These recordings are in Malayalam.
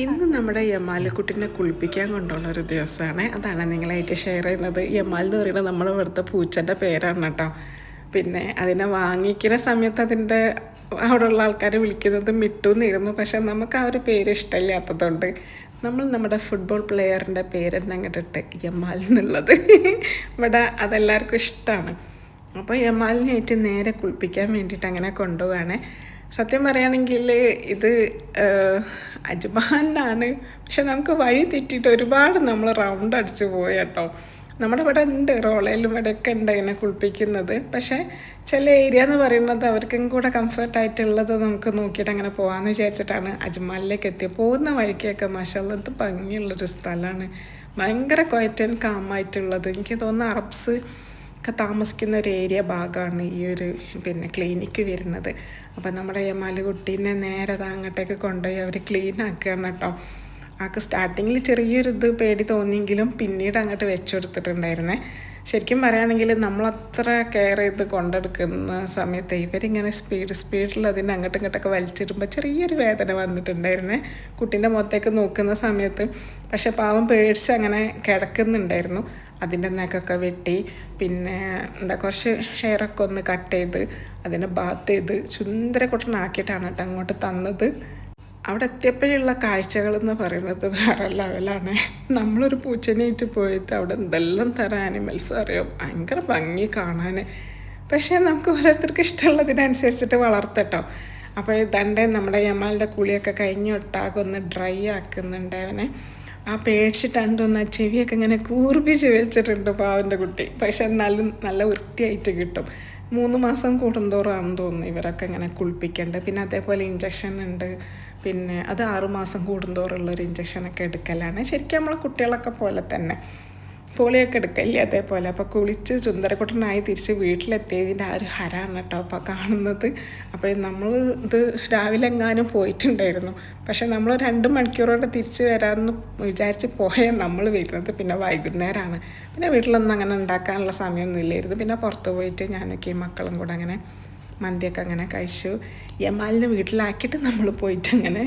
ഇന്ന് നമ്മുടെ യമാലിക്കുട്ടിനെ കുളിപ്പിക്കാൻ കൊണ്ടുപോകുന്ന ഒരു ദിവസമാണ്. അതാണ് നിങ്ങളായിട്ട് ഷെയർ ചെയ്യുന്നത്. യമാൽ എന്ന് പറയുന്നത് നമ്മുടെ ഇവിടുത്തെ പൂച്ചൻ്റെ പേരാണ് കേട്ടോ. പിന്നെ അതിനെ വാങ്ങിക്കുന്ന സമയത്ത് അതിൻ്റെ അവിടെയുള്ള ആൾക്കാർ വിളിക്കുന്നത് മിട്ടു എന്നിരുന്നു. പക്ഷെ നമുക്ക് ആ ഒരു പേര് ഇഷ്ടമില്ലാത്തതുകൊണ്ട് നമ്മൾ നമ്മുടെ ഫുട്ബോൾ പ്ലെയറിൻ്റെ പേര് തന്നെ അങ്ങോട്ടിട്ട് യമാൽ എന്നുള്ളത്. ഇവിടെ അതെല്ലാവർക്കും ഇഷ്ടമാണ്. അപ്പോൾ യമാലിനായിട്ട് നേരെ കുളിപ്പിക്കാൻ വേണ്ടിയിട്ട് അങ്ങനെ കൊണ്ടുപോവാണ്. സത്യം പറയുകയാണെങ്കിൽ ഇത് അജ്മാനാണ്. പക്ഷെ നമുക്ക് വഴി തെറ്റിയിട്ട് ഒരുപാട് നമ്മൾ റൗണ്ട് അടിച്ച് പോയി കേട്ടോ. നമ്മുടെ ഇവിടെ ഉണ്ട്, റോളയിലും ഇവിടെയൊക്കെ ഉണ്ട് ഇതിനെ കുളിപ്പിക്കുന്നത്. പക്ഷേ ചില ഏരിയ എന്ന് പറയുന്നത് അവർക്കും കൂടെ കംഫർട്ടായിട്ടുള്ളത് നമുക്ക് നോക്കിയിട്ട് അങ്ങനെ പോകാമെന്ന് വിചാരിച്ചിട്ടാണ് അജ്മാലിലേക്ക് എത്തിയത്. പോകുന്ന വഴിക്കൊക്കെ മാഷാഅല്ലാഹ് എന്ത് ഭംഗിയുള്ളൊരു സ്ഥലമാണ്. ഭയങ്കര ക്വയറ്റ് ആൻഡ് കാമായിട്ടുള്ളത്. എനിക്ക് തോന്നുന്നു അറബ്സ് ഒക്കെ താമസിക്കുന്ന ഒരു ഏരിയ ഭാഗമാണ് ഈ ഒരു ക്ലിനിക്ക് വരുന്നത്. അപ്പം നമ്മുടെ യമാലുകുട്ടീനെ നേരെ അങ്ങോട്ടേക്ക് കൊണ്ടുപോയി അവർ ക്ലീൻ ആക്കുകയാണ് കേട്ടോ. ആൾക്ക് സ്റ്റാർട്ടിങ്ങിൽ ചെറിയൊരു പേടി തോന്നിയെങ്കിലും പിന്നീട് അങ്ങോട്ട് വെച്ചുകൊടുത്തിട്ടുണ്ടായിരുന്നേ. ശരിക്കും പറയുകയാണെങ്കിൽ നമ്മളത്ര കെയർ ചെയ്ത് കൊണ്ടെടുക്കുന്ന സമയത്ത് ഇവരിങ്ങനെ സ്പീഡിൽ അതിനെ അങ്ങോട്ടും ഇങ്ങോട്ടൊക്കെ വലിച്ചിടുമ്പോൾ ചെറിയൊരു വേദന വന്നിട്ടുണ്ടായിരുന്നേ കുട്ടീൻ്റെ മുഖത്തേക്ക് നോക്കുന്ന സമയത്ത്. പക്ഷെ പാവം പേടിച്ച് അങ്ങനെ കിടക്കുന്നുണ്ടായിരുന്നു. അതിൻ്റെ നെക്കൊക്കെ വെട്ടി കുറച്ച് ഹെയറൊക്കെ ഒന്ന് കട്ട് ചെയ്ത് അതിനെ ബാത്ത് ചെയ്ത് സുന്ദരക്കുട്ടനാക്കിയിട്ടാണ് കേട്ടോ അങ്ങോട്ട് തന്നത്. അവിടെ എത്തിയപ്പോഴുള്ള കാഴ്ചകളെന്ന് പറയുന്നത് വേറെ ലെവലാണ്. നമ്മളൊരു പൂച്ചനായിട്ട് പോയിട്ട് അവിടെ എന്തെല്ലാം തരം ആനിമൽസ് അറിയാം. ഭയങ്കര ഭംഗി കാണാൻ. പക്ഷേ നമുക്ക് ഓരോരുത്തർക്ക് ഇഷ്ടമുള്ളതിനനുസരിച്ചിട്ട് വളർത്തട്ടോ. അപ്പോൾ ദണ്ടേ നമ്മുടെ യമാലിൻ്റെ കുളിയൊക്കെ കഴിഞ്ഞ് ഒട്ടാകെ ഒന്ന് ഡ്രൈ ആക്കുന്നുണ്ട് അവനെ. ആ പേടിച്ചിട്ടുണ്ടോന്ന് ആ ചെവിയൊക്കെ ഇങ്ങനെ കൂർപ്പിച്ച് വെച്ചിട്ടുണ്ട് പാവൻ്റെ കുട്ടി. പക്ഷെ എന്നാലും നല്ല വൃത്തിയായിട്ട് കിട്ടും. 3 മാസം കൂടുന്തോറാണെന്ന് തോന്നുന്നു ഇവരൊക്കെ ഇങ്ങനെ കുളിപ്പിക്കേണ്ടത്. പിന്നെ അതേപോലെ ഇഞ്ചക്ഷൻ ഉണ്ട്. അത് 6 മാസം കൂടുന്തോറുള്ളൊരു ഇഞ്ചക്ഷനൊക്കെ എടുക്കലാണ്. ശരിക്കും നമ്മളെ കുട്ടികളൊക്കെ പോലെ തന്നെ പോളിയൊക്കെ എടുക്കല്ലേ അതേപോലെ. അപ്പോൾ കുളിച്ച് സുന്ദരക്കുട്ടനായി തിരിച്ച് വീട്ടിലെത്തിയതിൻ്റെ ആ ഒരു ഹരാണ് കേട്ടോ അപ്പോൾ കാണുന്നത്. അപ്പോൾ നമ്മൾ ഇത് രാവിലെ എങ്ങാനും പോയിട്ടുണ്ടായിരുന്നു. പക്ഷേ നമ്മൾ 2 മണിക്കൂറോടെ തിരിച്ച് വരാമെന്ന് വിചാരിച്ച് പോയാൽ നമ്മൾ വരുന്നത് വൈകുന്നേരമാണ്. വീട്ടിലൊന്നും അങ്ങനെ ഉണ്ടാക്കാനുള്ള സമയമൊന്നും ഇല്ലായിരുന്നു. പുറത്ത് പോയിട്ട് ഞാനൊക്കെ ഈ മക്കളും കൂടെ അങ്ങനെ മന്തിയൊക്കെ അങ്ങനെ കഴിച്ചു. യമാലിനെ വീട്ടിലാക്കിയിട്ട് നമ്മൾ പോയിട്ട് അങ്ങനെ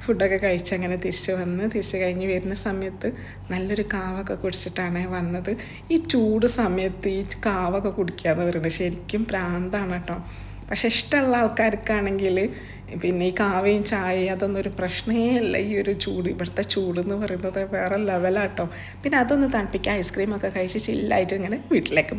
ഫുഡൊക്കെ കഴിച്ച് അങ്ങനെ തിരിച്ച് കഴിഞ്ഞ് വരുന്ന സമയത്ത് നല്ലൊരു കാവൊക്കെ കുടിച്ചിട്ടാണ് വന്നത്. ഈ ചൂട് സമയത്ത് ഈ കാവൊക്കെ കുടിക്കുക എന്ന് പറയുന്നത് ശരിക്കും പ്രാന്താണ് കേട്ടോ. പക്ഷെ ഇഷ്ടമുള്ള ആൾക്കാർക്കാണെങ്കിൽ ഈ കാവയും ചായയും അതൊന്നും ഒരു പ്രശ്നമേ അല്ല. ഈ ഒരു ചൂട്, ഇവിടുത്തെ ചൂടെന്ന് പറയുന്നത് വേറെ ലെവലാട്ടോ. അതൊന്ന് തണുപ്പിക്കുക, ഐസ്ക്രീമൊക്കെ കഴിച്ച് ചില്ലായിട്ട് ഇങ്ങനെ വീട്ടിലേക്ക്